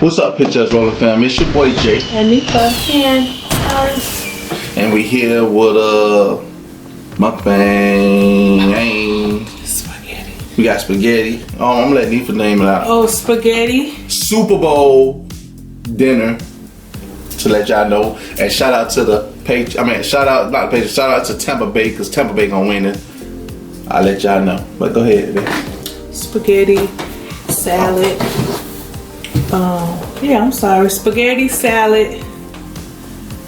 What's up, Picture Us Rolling fam? It's your boy Jay. And Nifa. And we here with Mukbang. Spaghetti. We got spaghetti. Oh, I'm letting Nifa name it out. Oh, spaghetti. Superbowl dinner. To let y'all know. And shout out to the page. Shout out to Tampa Bay, because Tampa Bay gonna win it. I'll let y'all know. But go ahead, man. Spaghetti, salad. Spaghetti, salad.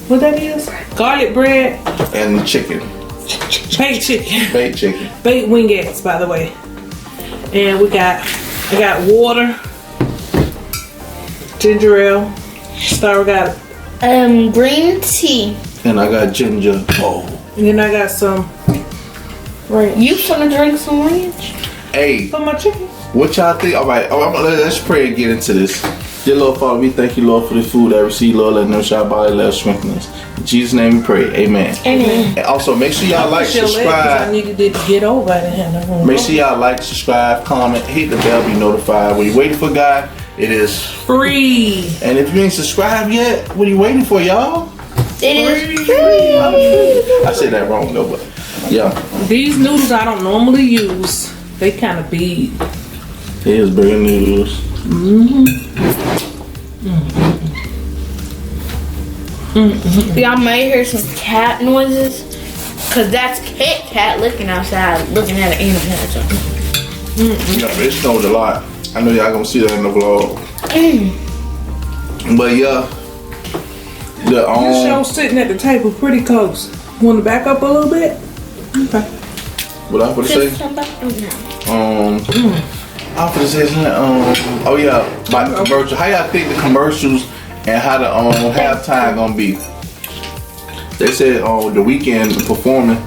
What that is? Garlic bread. And chicken. Baked chicken. Baked chicken. Baked wingettes, by the way. And I got water. Ginger ale. Star got green tea. And I got ginger. Oh. And then I got some ranch. You finna drink some ranch? Hey. For my chicken. What y'all think? Alright, let's pray and get into this. Dear Lord Father, we thank you, Lord, for the food that we receive, Lord. Let no shall body, let us strengthen us. In Jesus' name we pray. Amen. Amen. And also, make sure y'all like, subscribe. I needed it to get over. Make sure y'all like, subscribe, comment, hit the bell, be notified. When you're waiting for God, it is free. And if you ain't subscribed yet, what are you waiting for, y'all? It is free. I said that wrong though, but yeah. These noodles I don't normally use. They kind of big. Here's bigger noodles. Y'all may hear some cat noises, cause that's Kit Kat looking outside, looking at an animal or something. Yeah, it snowed a lot. I know y'all gonna see that in the vlog. But yeah, This show sitting at the table pretty close. Want to back up a little bit? Okay. What I'm gonna say? I'm gonna say something. Oh yeah, about the commercial. How y'all think the commercials and how the halftime gonna be? They said the weekend performing.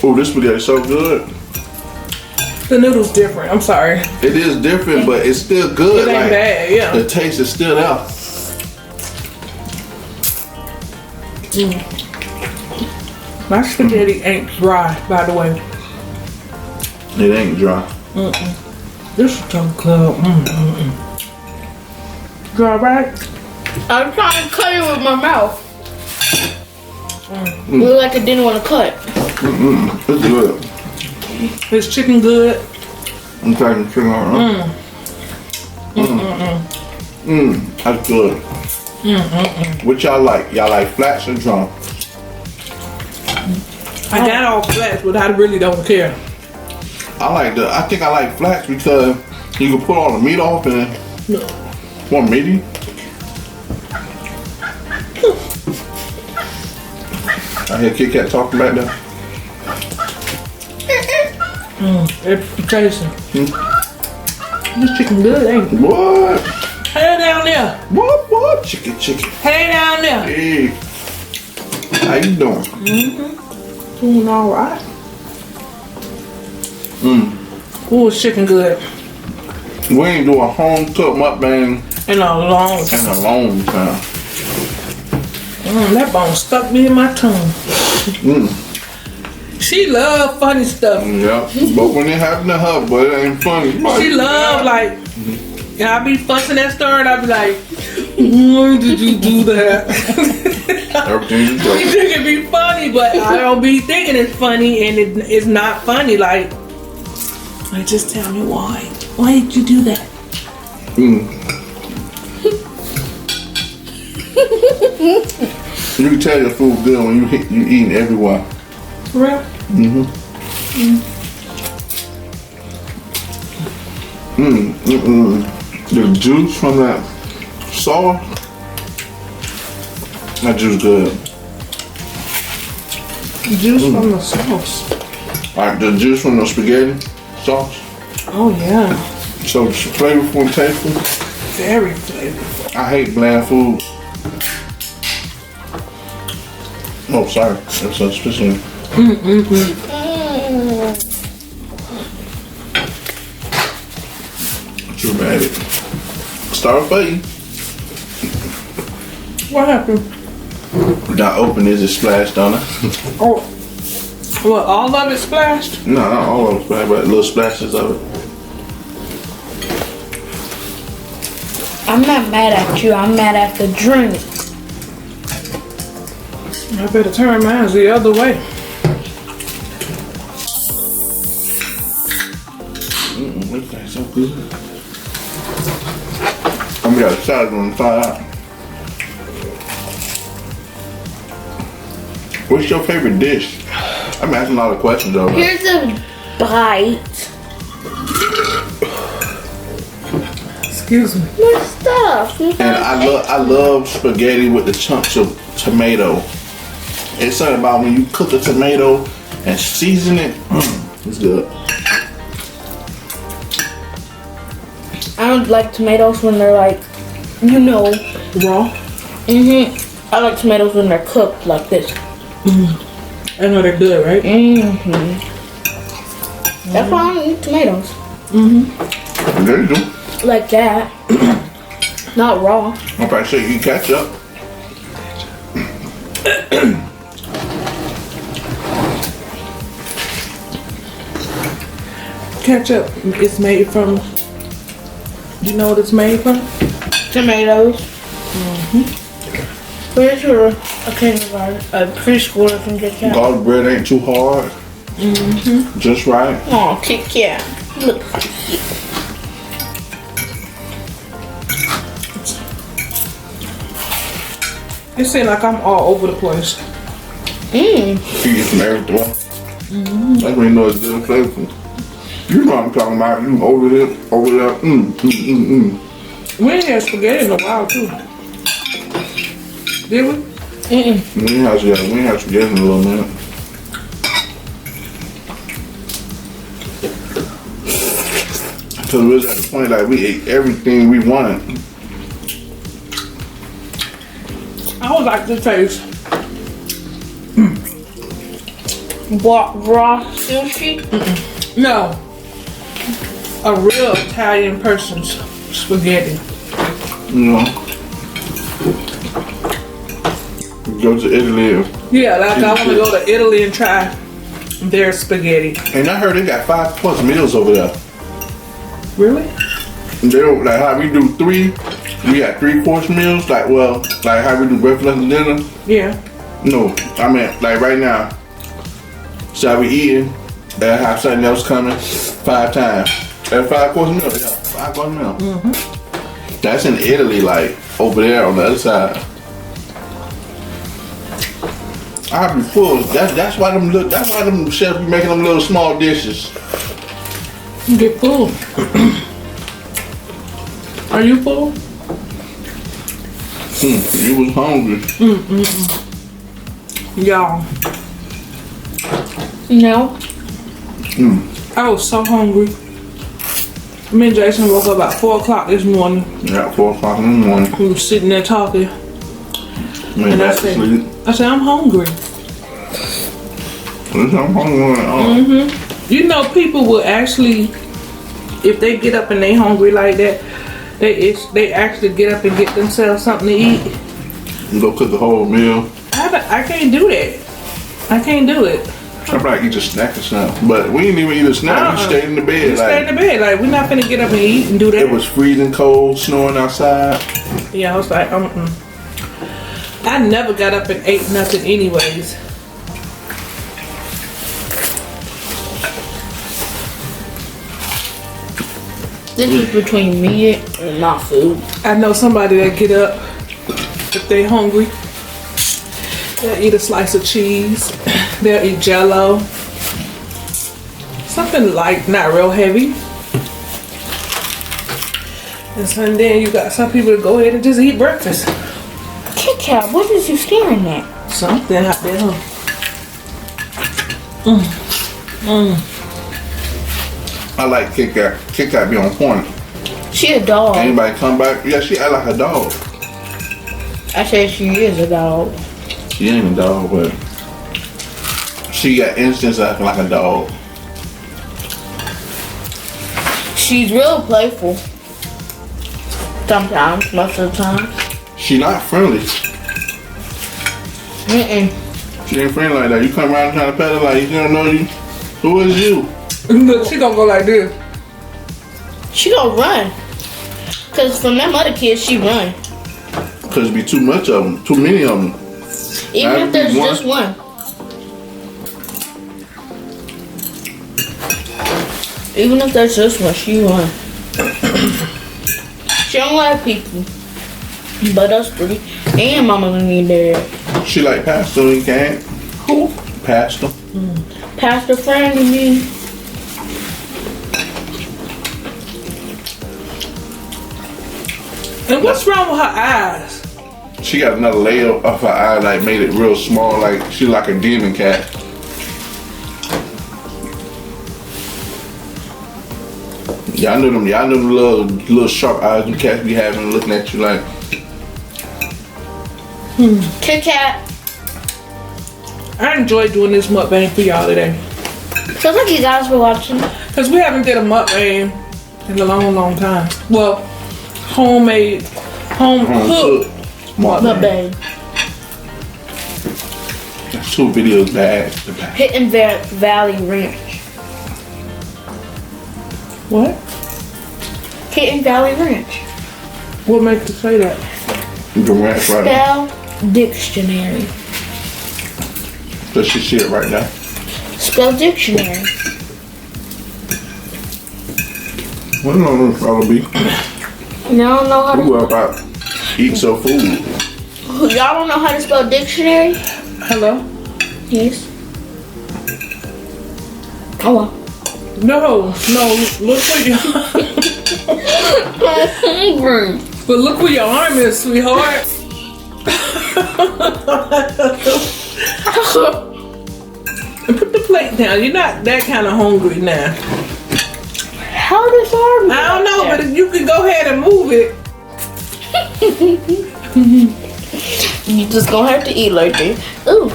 Oh, this spaghetti is so good. The noodles different. I'm sorry. It is different, but it's still good. It ain't bad. Yeah. The taste is still there. My spaghetti ain't dry, by the way. It ain't dry. This is so good. Dry, right? I'm trying to cut it with my mouth. Look like I didn't want to cut. It's good. Is chicken good? I'm trying to chicken on. That's good. What y'all like? Y'all like flats or drum? I got all flats, but I really don't care. I think I like flats because you can put all the meat off and more meaty. I hear Kit Kat talking back there. It's tasty. This chicken good, ain't it? What? Hey down there. What? Chicken. Hey down there. Hey. How you doing? Doing all right. Ooh, it's chicken good. We ain't do a home cooked mukbang In a long time. in a long time. That bone stuck me in my tongue. She love funny stuff. Yeah, but when it happened to her, but it ain't funny. She love like, I be fussing at her and I be like, why did you do that? Everything is You good. think it be funny, but I don't be thinking it's funny, and it's not funny. Like just tell me why. Why did you do that? You can tell your food good when you eating everyone. Real? The juice from that sauce, that juice good. Juice from the sauce. Like the juice from the spaghetti sauce. Oh yeah. So it's flavorful and tasteful. Very flavorful. I hate bland food. Oh, sorry. That's suspicious. Dramatic. Start fighting. What happened? Not open it, just splashed on it. Oh, what? All of it splashed? No, not all of it splashed, but little splashes of it. I'm not mad at you. I'm mad at the drink. I better turn mine the other way. This thing's so good. I'm gonna salad on the side. What's your favorite dish? I'm asking a lot of questions over. Here's a bite. Excuse me. More stuff. And I love spaghetti with the chunks of tomato. It's something about when you cook the tomato and season it. It's good. I don't like tomatoes when they're like, you know, Raw. I like tomatoes when they're cooked like this. I know they're good, right? That's why I don't eat tomatoes. There you go. Like that. Not raw. I'm probably sure you eat ketchup. Ketchup is made from. You know what it's made from? Tomatoes. Pretty sure a preschooler can get that. Garlic bread ain't too hard. Just right. Oh, Kit Kat. Look. It seems like I'm all over the place. You get some everything. That's when you know it's good and flavorful. You know what I'm talking about. You over there. We ain't had spaghetti in a while too. Did we? We ain't had spaghetti in a little minute. So we was at the point like we ate everything we wanted. I would like to taste. Raw sushi? No. A real Italian person's spaghetti. You know. Go to Italy. Yeah, like I want to go to Italy and try their spaghetti. And I heard they got 5+ meals over there. Really? They don't like how we do 3. We got 3-course meals. Like how we do breakfast, lunch, and dinner. Yeah. No, I mean like right now. So we eating. They have something else coming 5 times. That's 5-course meal. Yeah, 5-course meal. That's in Italy, like over there on the other side. I'll be full. That's why them chefs be making them little small dishes. You get full. Are you full? You was hungry. Y'all. No. I was so hungry. Me and Jason woke up about 4 o'clock this morning. Yeah, 4 o'clock in the morning. We were sitting there talking. Went back to sleep. I said, I'm hungry. I'm hungry. You know, people will actually, if they get up and they hungry like that, they actually get up and get themselves something to eat. You go cook the whole meal. I can't do that. I can't do it. I probably eat a snack or something. But we didn't even eat a snack. We stayed in the bed. We stayed in the bed. Like, we're not finna get up and eat and do that. It was freezing cold, snowing outside. Yeah, I was like, I never got up and ate nothing anyways. This is between me and my food. I know somebody that get up if they hungry. They'll eat a slice of cheese. They'll eat Jell-O. Something light, not real heavy. And so then you got some people that go ahead and just eat breakfast. Kit Kat, what is you staring at? Something out there. I like Kit Kat. Kit Kat be on point. She a dog. Anybody come back? Yeah, she act like a dog. I said she is a dog. She ain't a dog, but she got instincts acting like a dog. She's real playful. Sometimes, most of the time. She not friendly. She ain't friendly like that. You come around trying to pet her like you don't know you. Who is you? Look, she gonna go like this. She gonna run. Cause from them other kids, she run. Cause it be too much of them, too many of them. Even if there's just one. Even if there's just one, she run. She don't like people. But us three. And Mama and Dad. She like Pastor, you can't. Who? Pastor. Pastor friend and me. And what's wrong with her eyes? She got another layer of her eye, like made it real small, like she like a demon cat. Y'all know them little sharp eyes them cats be having, looking at you like. Kit Kat. I enjoyed doing this mukbang for y'all today. So thank you guys for watching. Cause we haven't did a mukbang in a long time. Well, home cooked Mukbang. That's 2 videos back. Hidden Valley Ranch. What? Hidden Valley Ranch. What makes you say that? The ranch right now. Spell dictionary. Does she see it right now? Spell dictionary. What do you know that'll be? Y'all don't know how We were about eating some food. Y'all don't know how to spell dictionary? Hello? Yes. Oh well. No, look where you I'm hungry. but look where your arm is, sweetheart. And put the plate down. You're not that kind of hungry now. How does arm? I don't know, but if you could go ahead and move it. You just gonna have to eat like that. Ooh.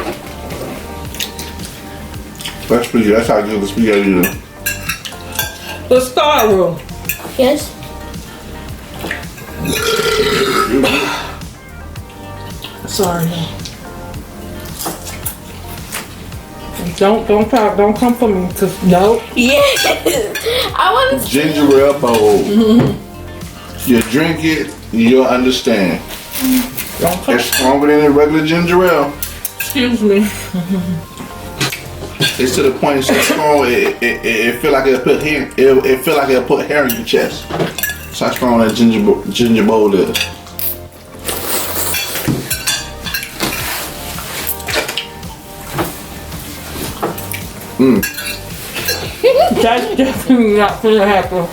That's spaghetti. That's how good the spaghetti is. The star room. Yes. Sorry. Don't come for me, cause no. Yes. I want to. Ginger ale bowl. You drink it, you'll understand. Don't come. It's stronger than a regular ginger ale. Excuse me. It's to the point it's so strong it feel like it'll put hair. It feel like it'll put hair in your chest. That's how strong that ginger bowl is. That's definitely not gonna happen.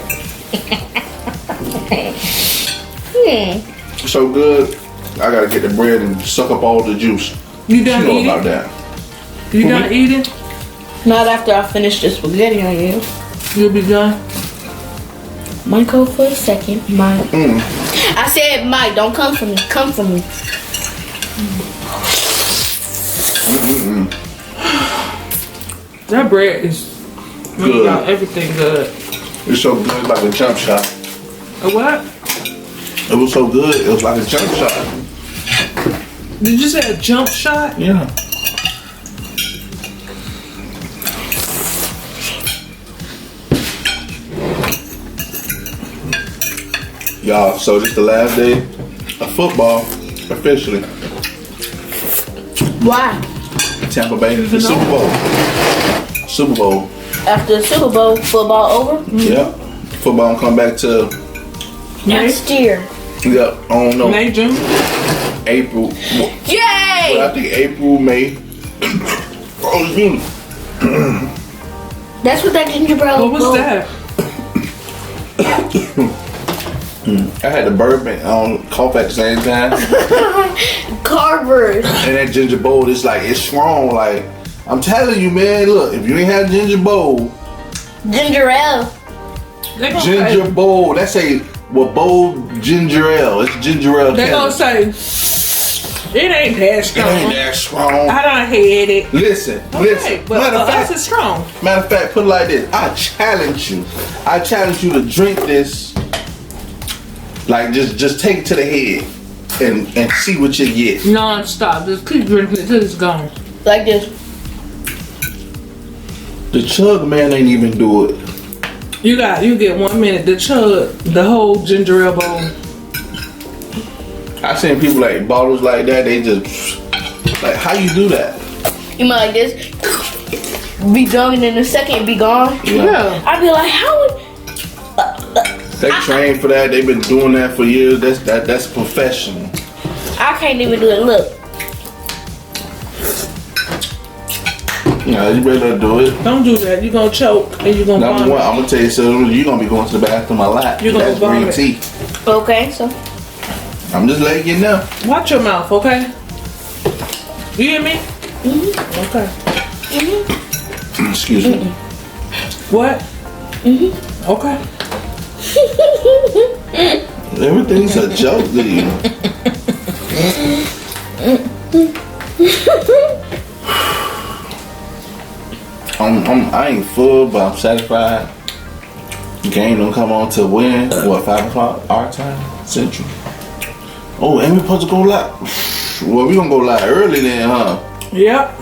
So good. I gotta get the bread and suck up all the juice. You done You know eating? about that. You done eating? Not after I finish this spaghetti on you. You'll be done. Mike, go for a second. Mike. I said, Mike, don't come for me. Come for me. That bread is Good. got everything good. It's so good, like a jump shot. A what? It was so good, it was like a jump shot. Did you say a jump shot? Yeah. Y'all, so this the last day of football, officially. Why? Tampa Bay, the Super Bowl. Super Bowl. After the Super Bowl, football over? Yep. Football come back to, Next year. yep, I don't know, May, June? April. Yay! Well, I think April, May. Oh, excuse me. That's what that gingerbread What was that? I had the bourbon on cough at the same time. Carver's. And that ginger bowl, it's like, it's strong. Like, I'm telling you, man, look, if you ain't had ginger bowl, Ginger ale. ginger bowl, that's a bowl ginger ale. It's ginger ale. They gonna say, it ain't that it strong. ain't that strong. I done had it. Listen, Okay, listen. but Matter of us fact, is strong. put it like this. I challenge you to drink this. Like, just take it to the head and see what you get. Non-stop. Just keep drinking it till it's gone. Like this. The chug man ain't even do it. You get 1 minute to chug the whole ginger ale bowl. I seen people like bottles like that. They just like, how you do that? You might like this. Be done in a second, be gone. Yeah. I'd be like, how would They train for that. They've been doing that for years. That's professional. I can't even do it. Look. Yeah, you better do it. Don't do that. You're gonna choke and you're gonna Number vomit. one, I'm gonna tell you something. You're gonna be going to the bathroom a lot. You're gonna That's green vomit. tea. Okay, so I'm just letting you know. Watch your mouth, okay? You hear me? Okay. Excuse me. What? Okay. Everything's a joke to you. I ain't full, but I'm satisfied. Game don't come on till when? What, 5 o'clock our time? Central. Oh, and we supposed to go live. Well, we gonna go live early then, huh? Yep.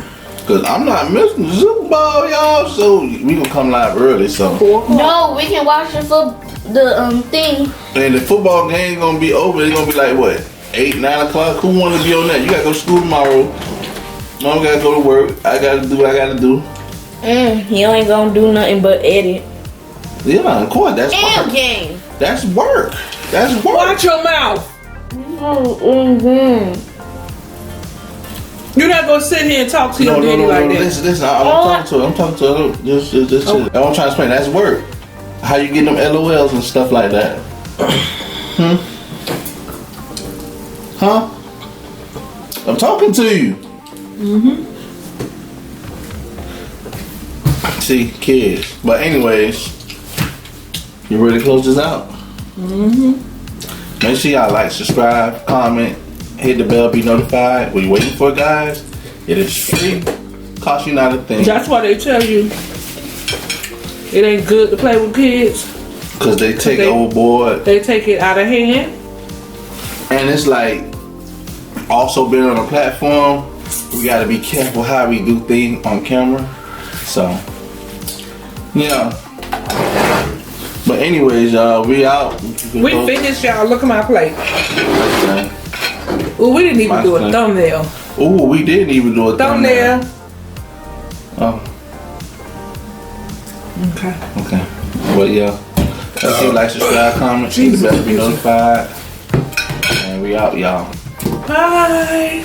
Cause I'm not missing the Super Bowl, y'all. So we gonna come live early. So no, we can watch the thing. and the football game gonna be over. It's gonna be like what, 8, 9 o'clock. Who wanna be on that? You gotta go to school tomorrow. Mom gotta go to work. I gotta do what I gotta do. You ain't gonna do nothing but edit. Yeah, of course. That's And work. game. That's work. That's work. Watch your mouth. You're not gonna sit here and talk to your daddy like that. Listen. I'm talking to her. Just chill. That's what I'm trying to explain. That's work. How you get them LOLs and stuff like that? Huh? I'm talking to you. See, kids. But anyways, you ready to close this out? Make sure y'all like, subscribe, comment, hit the bell, be notified. What you waiting for, guys? It is free. Cost you not a thing. That's why they tell you it ain't good to play with kids. Cause they take overboard. They take it out of hand. And it's like, also being on a platform, we gotta be careful how we do things on camera. So, yeah. But anyways, we out. We finished, y'all. Look at my plate. Okay. Well, we didn't even do a thumbnail. Ooh, we didn't even do a thumbnail. Oh, Okay. okay. But yeah, let's see, like, subscribe, comment, hit the bell, be notified. And we out, y'all. Bye.